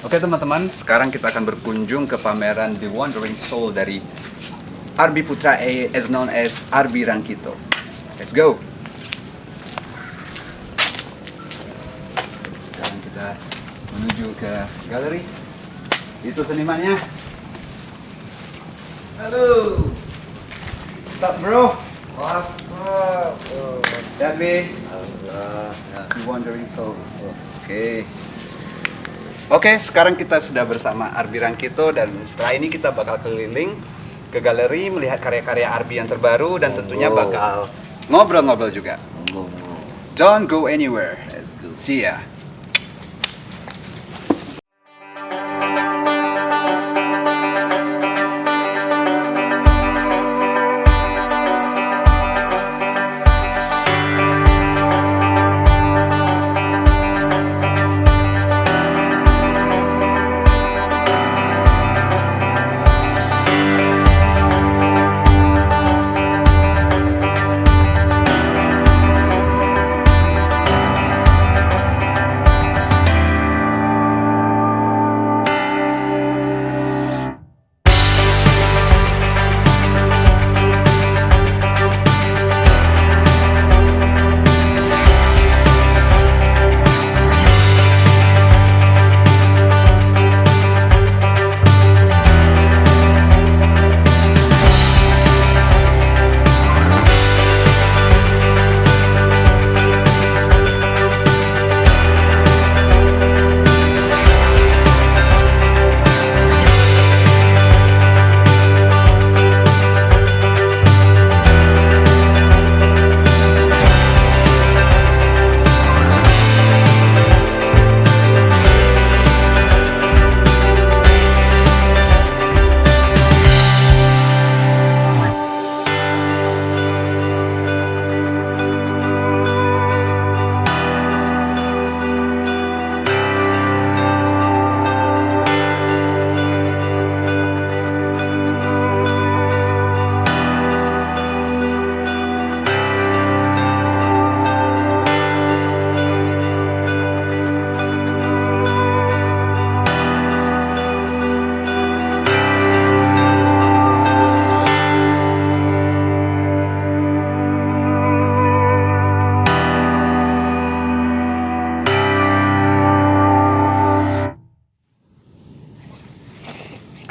Oke teman-teman, sekarang kita akan berkunjung ke pameran The Wandering Soul dari Arbi Putra as known as Arbi Rangkito. Let's go! Sekarang kita menuju ke galeri. Itu senimannya. Halo! What's up bro? What's up? Arbi, The Wandering Soul. Oke, sekarang kita sudah bersama Arbi Rangkito dan setelah ini kita bakal keliling ke galeri melihat karya-karya Arbi yang terbaru dan tentunya bakal ngobrol-ngobrol juga. Don't go anywhere. Let's go. See ya.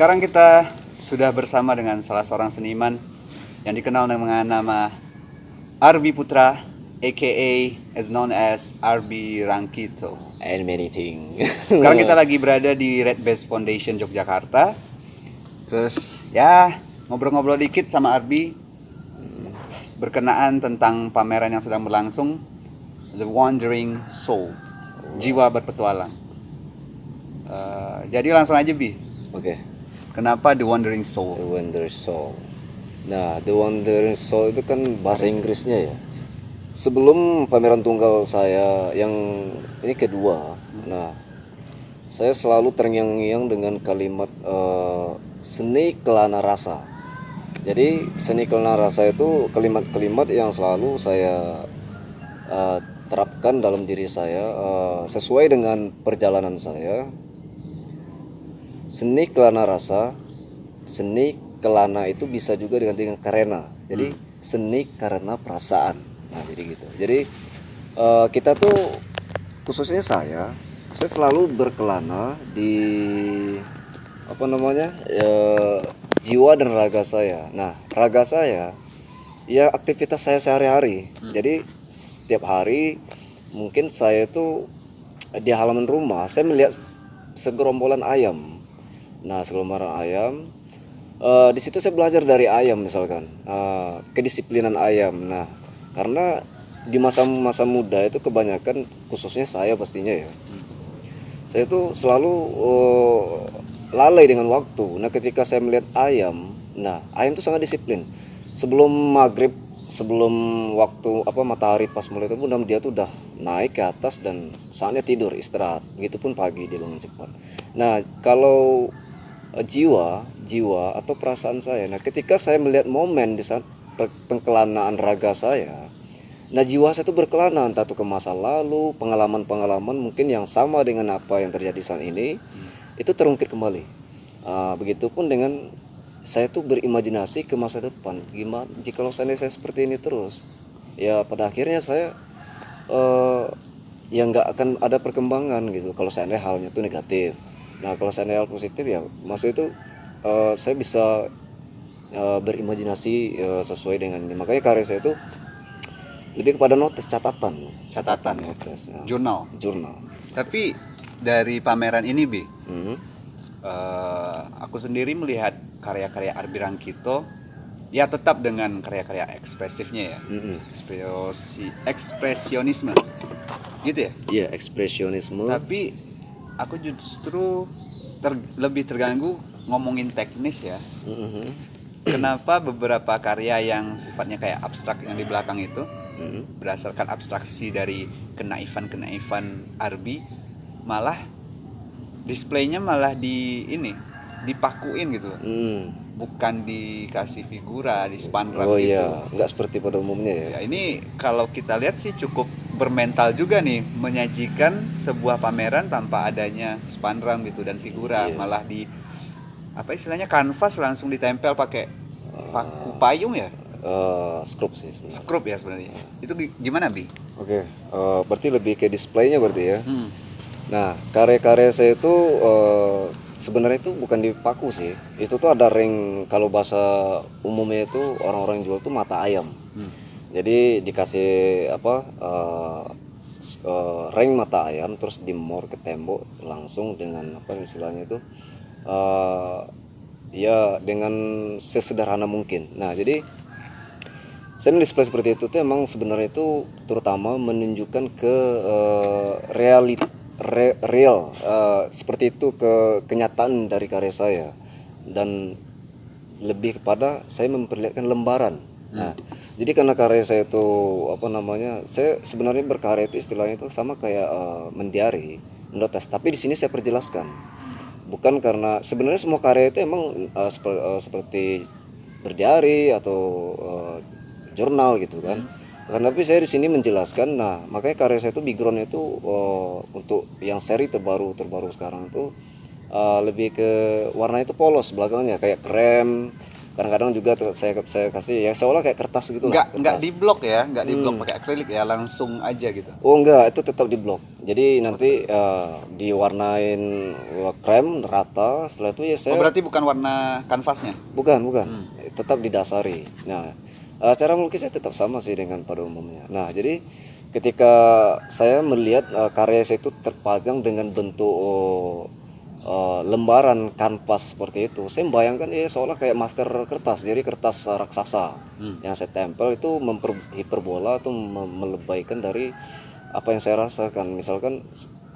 Sekarang kita sudah bersama dengan salah seorang seniman yang dikenal dengan nama Arbi Putra, aka as known as Arbi Rangkito. And many things. Sekarang kita lagi berada di Red Base Foundation Yogyakarta. Terus ya ngobrol-ngobrol dikit sama Arbi berkenaan tentang pameran yang sedang berlangsung, The Wandering Soul, jiwa berpetualang. Jadi langsung aja Bi. Oke. Kenapa The Wandering The Soul? Wandering Soul. Nah, The Wandering Soul itu kan bahasa Inggrisnya ya. Sebelum pameran tunggal saya yang ini kedua, nah saya selalu terngiang-ngiang dengan kalimat seni kelana rasa. Jadi seni kelana rasa itu kalimat-kalimat yang selalu saya terapkan dalam diri saya sesuai dengan perjalanan saya. Seni kelana rasa, seni kelana itu bisa juga diganti dengan karena. Jadi seni karena perasaan. Nah jadi gitu. Jadi kita tuh khususnya saya selalu berkelana di apa namanya jiwa dan raga saya. Nah raga saya ya aktivitas saya sehari-hari. Jadi setiap hari mungkin saya tuh di halaman rumah saya melihat segerombolan ayam. Nah segerombolan ayam di situ saya belajar dari ayam misalkan kedisiplinan ayam. Nah karena di masa-masa muda itu kebanyakan khususnya saya pastinya ya saya tuh selalu lalai dengan waktu. Nah ketika saya melihat ayam, nah ayam tuh sangat disiplin. Sebelum maghrib, sebelum waktu matahari pas mulai terbenam dia tuh udah naik ke atas dan saatnya tidur istirahat. Begitupun pagi dia bangun cepat. Nah kalau jiwa atau perasaan saya, nah ketika saya melihat momen di saat pengkelanaan raga saya, nah jiwa saya itu berkelana entah itu ke masa lalu, pengalaman-pengalaman mungkin yang sama dengan apa yang terjadi saat ini. itu terungkit kembali. Begitupun dengan saya tuh berimajinasi ke masa depan, gimana jika seandainya saya seperti ini terus, ya pada akhirnya saya ya nggak akan ada perkembangan gitu kalau seandainya halnya itu negatif. Nah kalau seandainya hal positif ya maksud itu saya bisa berimajinasi sesuai dengan ini. Makanya karya saya itu lebih kepada notes, catatan Ya. notes, ya. Jurnal. Jurnal. Tapi dari pameran ini, Bi, Mhm. aku sendiri melihat karya-karya Arbi Rangkito ya tetap dengan karya-karya ekspresifnya ya. Mhm. Ekspresionisme. Gitu ya. Iya, ekspresionisme. Tapi aku justru lebih terganggu ngomongin teknis ya. Mhm. Kenapa beberapa karya yang sifatnya kayak abstrak yang di belakang itu Mhm. berdasarkan abstraksi dari kenaifan Arbi malah displaynya malah dipakuin gitu, Mhm. bukan dikasih figura di spanduk Oh gitu. iya, nggak seperti pada umumnya ya. Ya ini kalau kita lihat sih cukup bermental juga nih menyajikan sebuah pameran tanpa adanya spanduk gitu dan figura, Iya. malah di apa istilahnya kanvas langsung ditempel pakai paku payung ya, Skrup sih sebenarnya. skrup ya sebenarnya. Itu gimana, Bi? Oke, berarti lebih ke displaynya berarti ya. Hmm. Nah, karya-karya saya itu sebenarnya itu bukan dipaku sih. Itu tuh ada ring, kalau bahasa umumnya itu orang-orang jual tuh mata ayam. Jadi dikasih apa ring mata ayam terus dimor ke tembok langsung dengan apa istilahnya itu ya dengan sesederhana mungkin. Nah, jadi saya display seperti itu tuh emang sebenarnya itu terutama menunjukkan ke real seperti itu ke kenyataan dari karya saya dan lebih kepada saya memperlihatkan lembaran. Nah, jadi karena karya saya itu apa namanya, saya sebenarnya berkarya itu istilahnya itu sama kayak mendiari, mendotes. Tapi di sini saya perjelaskan, bukan karena sebenarnya semua karya itu emang seperti berdiari atau jurnal gitu kan. Tapi saya di sini menjelaskan, nah makanya karya saya itu backgroundnya itu untuk yang seri terbaru sekarang itu lebih ke warna itu polos belakangnya kayak krem. Kadang-kadang juga saya kasih ya seolah kayak kertas gitu lah. Nggak Kertas. di blok ya, nggak di blok pakai akrilik ya, langsung aja gitu. Oh enggak, itu tetap di blok. Jadi nanti diwarnain krem rata. Setelah itu ya Oh saya berarti bukan warna kanvasnya? bukan, tetap didasari. Nah, cara melukisnya tetap sama sih dengan pada umumnya. Nah, jadi ketika saya melihat karya saya itu terpajang dengan bentuk lembaran kanvas seperti itu, saya membayangkan ya seolah kayak master kertas, jadi kertas raksasa yang saya tempel itu hiperbola atau melebaikan dari apa yang saya rasakan. Misalkan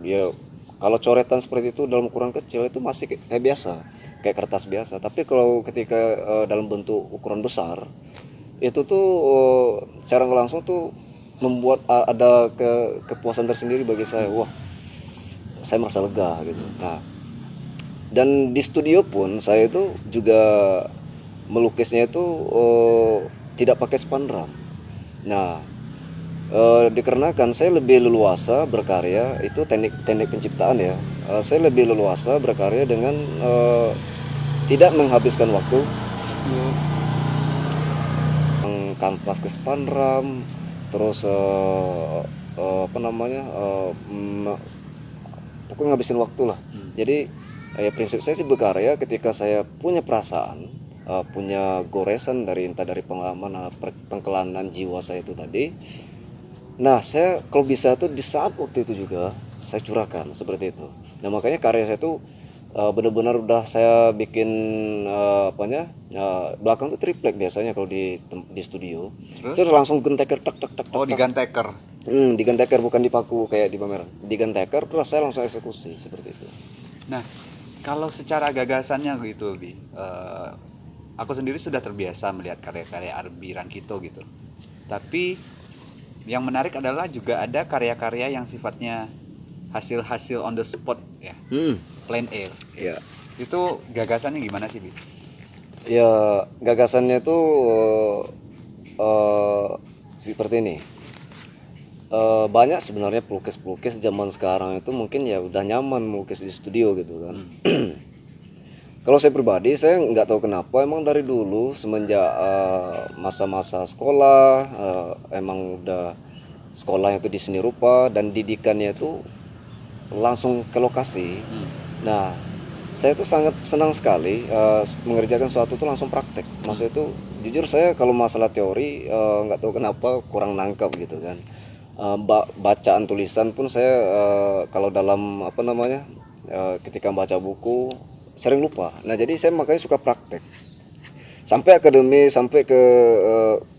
ya kalau coretan seperti itu dalam ukuran kecil itu masih kayak biasa, kayak kertas biasa. Tapi kalau ketika dalam bentuk ukuran besar, itu tuh secara nggak langsung tuh membuat ada kepuasan tersendiri bagi saya. Wah, saya merasa lega gitu. Nah, dan di studio pun saya itu juga melukisnya itu tidak pakai spanduk. Nah, dikarenakan saya lebih leluasa berkarya itu teknik penciptaan ya. Saya lebih leluasa berkarya dengan tidak menghabiskan waktu kanvas ke spanram terus apa namanya pokoknya ngabisin waktu lah. Jadi ya prinsip saya sih berkarya ketika saya punya perasaan, punya goresan dari entah dari pengalaman pengkelanan jiwa saya itu tadi. Nah, saya kalau bisa tuh di saat waktu itu juga saya curahkan seperti itu. Nah, makanya karya saya tuh benar-benar udah saya bikin apanya belakang tuh triplek biasanya kalau di studio. Terus langsung genteker tak tak tak tak. Oh diganteker. Digenteker bukan dipaku kayak di pameran. Digenteker terus saya langsung eksekusi seperti itu. Nah kalau secara gagasannya gitu, Bi, aku sendiri sudah terbiasa melihat karya-karya Arbi Rangkito gitu. Tapi yang menarik adalah juga ada karya-karya yang sifatnya hasil-hasil on the spot ya, plein air. Ya. Itu gagasannya gimana sih, Bi? Ya, gagasannya tuh seperti ini. Banyak sebenarnya pelukis-pelukis zaman sekarang itu mungkin ya udah nyaman melukis di studio gitu kan. Kalau saya pribadi, saya nggak tahu kenapa emang dari dulu semenjak masa-masa sekolah, emang udah sekolahnya itu di seni rupa dan didikannya itu langsung ke lokasi. Nah, saya tuh sangat senang sekali mengerjakan suatu tuh langsung praktek. Maksudnya itu jujur saya kalau masalah teori nggak tahu kenapa kurang nangkap gitu kan. Bacaan tulisan pun saya kalau dalam apa namanya ketika baca buku sering lupa. Nah jadi saya makanya suka praktek. Sampai akademi, sampai ke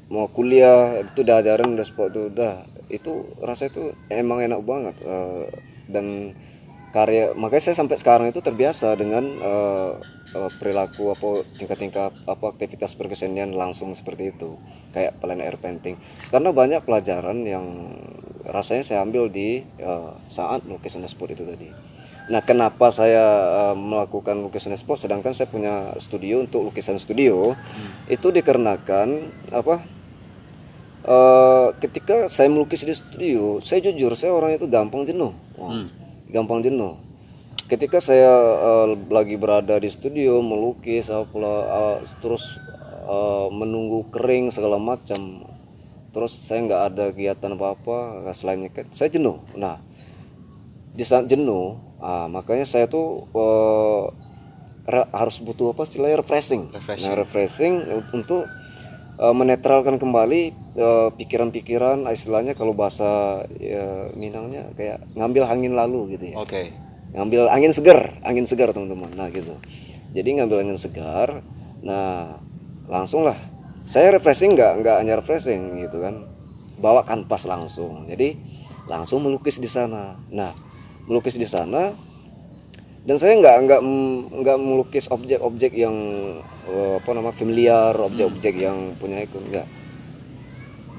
mau kuliah itu udah ajaran udah sport tuh udah itu rasa itu emang enak banget dan karya makanya saya sampai sekarang itu terbiasa dengan perilaku apa tingkat-tingkat apa aktivitas berkesenian langsung seperti itu kayak plein air painting karena banyak pelajaran yang rasanya saya ambil di saat melukis on the spot itu tadi. Nah, kenapa saya melakukan lukisan spot sedangkan saya punya studio untuk lukisan studio? Itu dikarenakan apa? Ketika saya melukis di studio, saya jujur saya orang itu gampang jenuh. Wah, gampang jenuh. Ketika saya lagi berada di studio melukis terus menunggu kering segala macam. Terus saya nggak ada kegiatan apa-apa selain nyeket, saya jenuh. Nah, di saat jenuh makanya saya tuh harus butuh apa istilahnya refreshing. Nah refreshing untuk menetralkan kembali pikiran-pikiran istilahnya kalau bahasa Minangnya kayak ngambil angin lalu gitu ya. Oke. Ngambil angin segar teman-teman. Nah gitu. Jadi ngambil angin segar. Nah langsung lah. Saya refreshing nggak hanya refreshing gitu kan. Bawa kanvas langsung. Jadi langsung melukis di sana. Nah melukis di sana dan saya nggak melukis objek-objek yang apa nama familiar, objek-objek yang punya ikon enggak.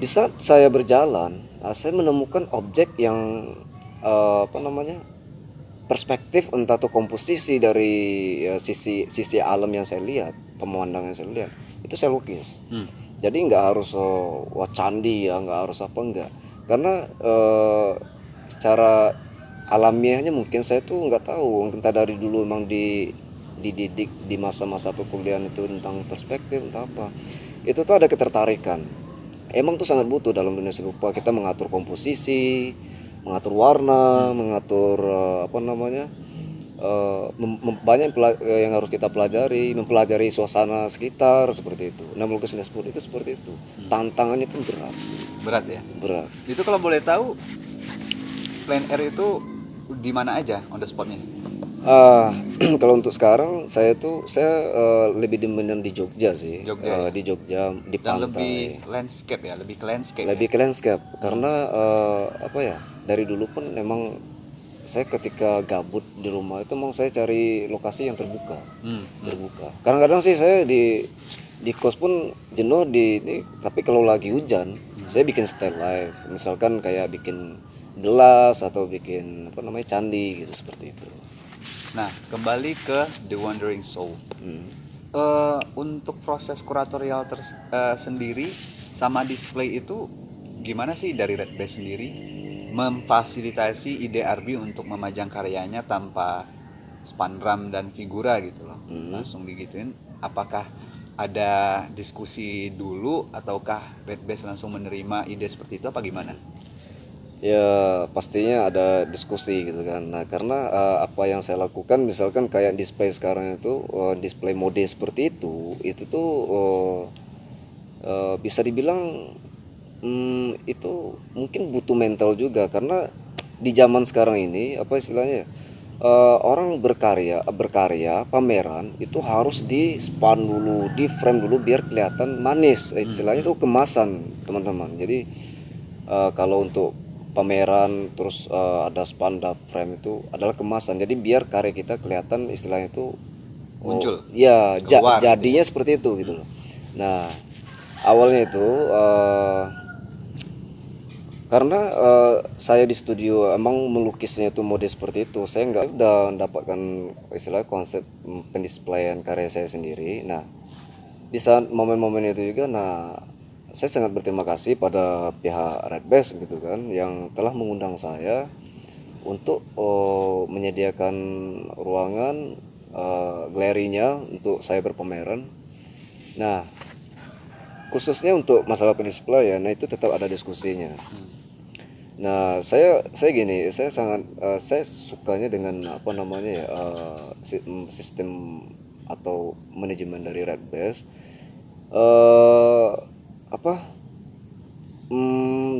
Di saat saya berjalan, saya menemukan objek yang apa namanya perspektif entah atau komposisi dari sisi alam yang saya lihat, pemandangan yang saya lihat itu saya lukis. Jadi nggak harus wah candi ya, nggak harus apa enggak, karena secara alamiahnya mungkin saya tuh nggak tahu entah dari dulu emang dididik di masa-masa perkuliahan itu tentang perspektif entah apa itu tuh ada ketertarikan emang tuh sangat butuh dalam dunia serupa kita mengatur komposisi mengatur warna mengatur apa namanya banyak yang harus kita pelajari mempelajari suasana sekitar seperti itu. Nah melukis sport itu seperti itu tantangannya pun Berat ya. berat. Itu kalau boleh tahu plein air itu di mana aja on the spotnya? Kalau untuk sekarang saya lebih demen di Jogja sih. Jogja, ya? Di Jogja di Dan pantai. lebih landscape ya, lebih ke landscape. Lebih ke landscape karena apa ya? Dari dulu pun memang saya ketika gabut di rumah itu memang saya cari lokasi yang terbuka. Terbuka. Kadang-kadang sih saya di kos pun jenuh tapi kalau lagi hujan saya bikin still life. Misalkan kayak bikin gelas atau bikin apa namanya candi gitu seperti itu. Nah, kembali ke The Wandering Soul. Untuk proses kuratorial sendiri sama display itu gimana sih dari Red Base sendiri memfasilitasi ide Arbi untuk memajang karyanya tanpa spandram dan figura gitu loh, langsung digituin? Apakah ada diskusi dulu ataukah Red Base langsung menerima ide seperti itu apa gimana? Ya pastinya ada diskusi gitu kan. Nah karena apa yang saya lakukan misalkan kayak display sekarang itu display mode seperti itu tuh bisa dibilang itu mungkin butuh mental juga karena di zaman sekarang ini apa istilahnya orang berkarya pameran itu harus di span dulu di frame dulu biar kelihatan manis istilahnya itu kemasan teman-teman. Jadi kalau untuk pameran terus ada spanduk frame itu adalah kemasan jadi biar karya kita kelihatan istilahnya itu muncul ya keluar jadinya gitu ya? seperti itu gitu loh. Nah awalnya itu karena saya di studio emang melukisnya itu mode seperti itu saya nggak udah mendapatkan istilah konsep pendisplayan karya saya sendiri. Nah di saat momen-momen itu juga nah saya sangat berterima kasih pada pihak Red Best gitu kan yang telah mengundang saya untuk menyediakan ruangan galerinya untuk saya berpameran. Nah, khususnya untuk masalah pendisplayan, nah itu tetap ada diskusinya. Nah, saya gini, saya sangat saya sukanya dengan apa namanya ya sistem atau manajemen dari Red Best. Apa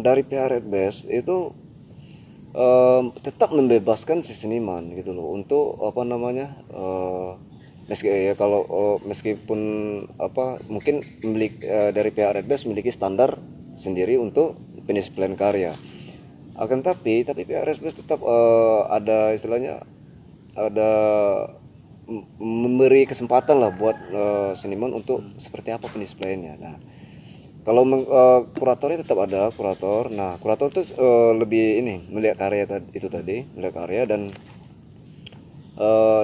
dari pihak Red Best itu tetap membebaskan si seniman gitu loh untuk apa namanya meskipun apa mungkin dari pihak Red Best memiliki standar sendiri untuk penyesuaian karya, akan tapi pihak Red Best tetap ada istilahnya ada memberi kesempatan lah buat seniman untuk seperti apa pendisplayannya. Nah, kalau kuratornya tetap ada kurator. Nah, kurator itu lebih ini melihat karya itu tadi, melihat karya dan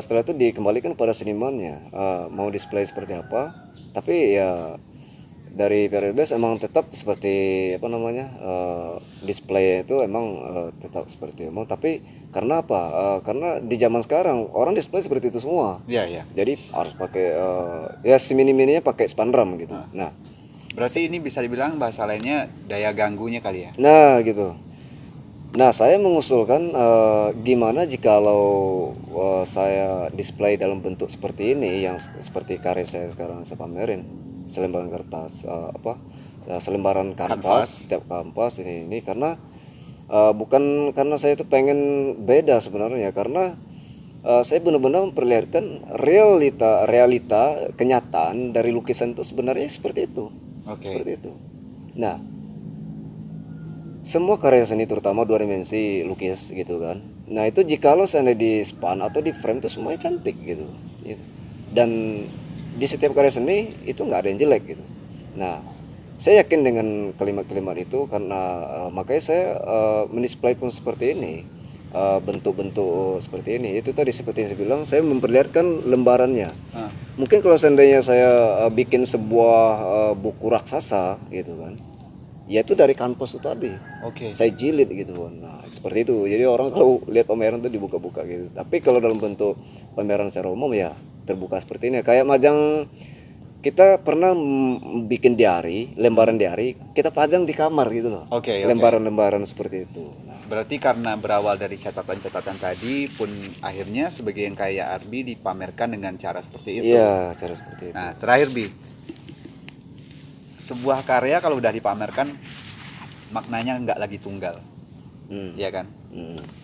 setelah itu dikembalikan pada senimannya mau display seperti apa. Tapi ya dari PRBS emang tetap seperti apa namanya display itu emang tetap seperti emang. Tapi karena apa? Karena di zaman sekarang orang display seperti itu semua. Iya, iya. Jadi harus pakai ya semini-mininya pakai spandram gitu. Nah, Berarti ini bisa dibilang bahasa lainnya daya ganggunya kali ya? Nah gitu. Nah saya mengusulkan gimana jikalau saya display dalam bentuk seperti ini yang seperti karya saya sekarang saya pamerin selembaran kertas selembaran kanvas, setiap kanvas ini karena bukan karena saya itu pengen beda sebenarnya karena saya benar-benar memperlihatkan realita kenyataan dari lukisan itu sebenarnya seperti itu. Oke. Seperti itu. Nah, semua karya seni terutama dua dimensi lukis gitu kan. Nah, itu jikalau seandainya di span atau di frame itu semuanya cantik gitu. Dan di setiap karya seni itu nggak ada yang jelek gitu. Nah, saya yakin dengan kalimat-kalimat itu karena makanya saya mendisplay pun seperti ini. Bentuk-bentuk seperti ini itu tadi seperti yang saya bilang saya memperlihatkan lembarannya. Mungkin kalau seandainya saya bikin sebuah buku raksasa gitu kan ya itu dari kanvas itu tadi saya jilid gitu kan. Nah seperti itu jadi orang kalau lihat pameran tuh dibuka-buka gitu, tapi kalau dalam bentuk pameran secara umum ya terbuka seperti ini kayak majang kita pernah bikin diary, lembaran diary kita pajang di kamar gitu loh. Lembaran-lembaran seperti itu. Berarti karena berawal dari catatan-catatan tadi pun akhirnya sebagian karya Arbi dipamerkan dengan cara seperti itu. Iya, cara seperti itu. Nah, terakhir Bi. Sebuah karya kalau udah dipamerkan maknanya nggak lagi tunggal. Iya kan?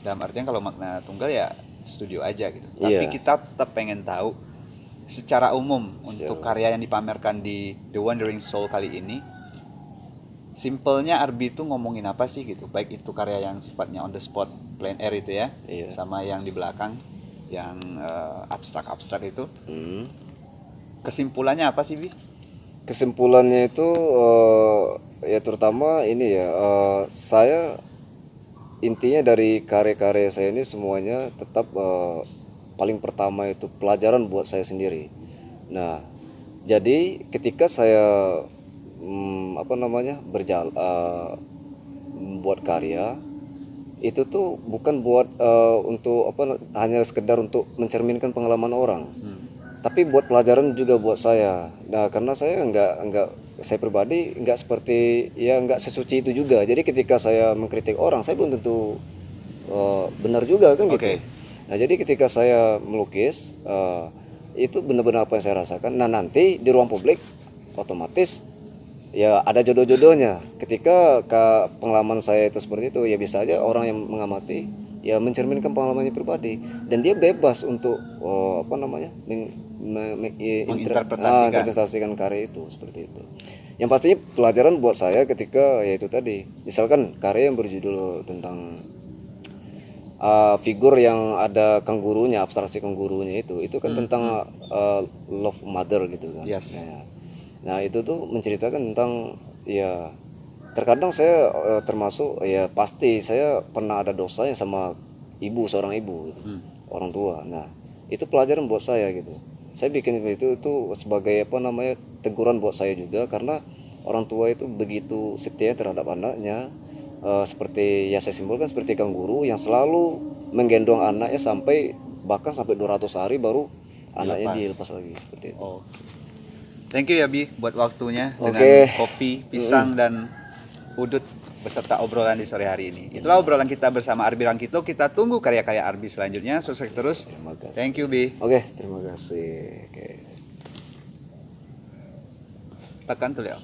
Dalam artian kalau makna tunggal ya studio aja gitu. Tapi kita tetap pengen tahu secara umum untuk karya yang dipamerkan di The Wandering Soul kali ini simpelnya Arbi itu ngomongin apa sih gitu, baik itu karya yang sifatnya on the spot plein air itu ya sama yang di belakang yang abstrak itu kesimpulannya apa sih Bi? Kesimpulannya itu ya terutama ini ya saya intinya dari karya-karya saya ini semuanya tetap paling pertama itu pelajaran buat saya sendiri. Nah jadi ketika saya berjalan buat karya itu tuh bukan buat untuk hanya sekedar untuk mencerminkan pengalaman orang, tapi buat pelajaran juga buat saya. Nah karena saya saya pribadi nggak seperti nggak sesuci itu juga. Jadi ketika saya mengkritik orang saya belum tentu benar juga kan gitu. Nah jadi ketika saya melukis itu benar-benar apa yang saya rasakan. Nah nanti di ruang publik otomatis ya ada jodoh-jodohnya. Ketika pengalaman saya itu seperti itu ya bisa aja orang yang mengamati ya mencerminkan pengalamannya pribadi dan dia bebas untuk menginterpretasikan karya itu seperti itu. Yang pastinya pelajaran buat saya ketika ya itu tadi misalkan karya yang berjudul tentang figur yang ada kanggurunya, abstraksi kanggurunya itu kan tentang love mother gitu kan. Nah itu tuh menceritakan tentang ya terkadang saya termasuk ya pasti saya pernah ada dosanya sama seorang ibu gitu, orang tua. Nah itu pelajaran buat saya gitu. Saya bikin itu sebagai teguran buat saya juga karena orang tua itu begitu setia terhadap anaknya. Seperti ya saya simpulkan seperti kang guru yang selalu menggendong anaknya sampai bahkan sampai 200 hari baru anaknya dilepas lagi seperti itu. Oke. Thank you ya Bi buat waktunya dengan Oke. kopi, pisang dan udut beserta obrolan di sore hari ini. Itulah obrolan kita bersama Arbi Rangkito. Kita tunggu karya-karya Arbi selanjutnya. Sukses terus. Terima kasih. Thank you Bi. Oke, terima kasih. Oke. Tekan tuh ya.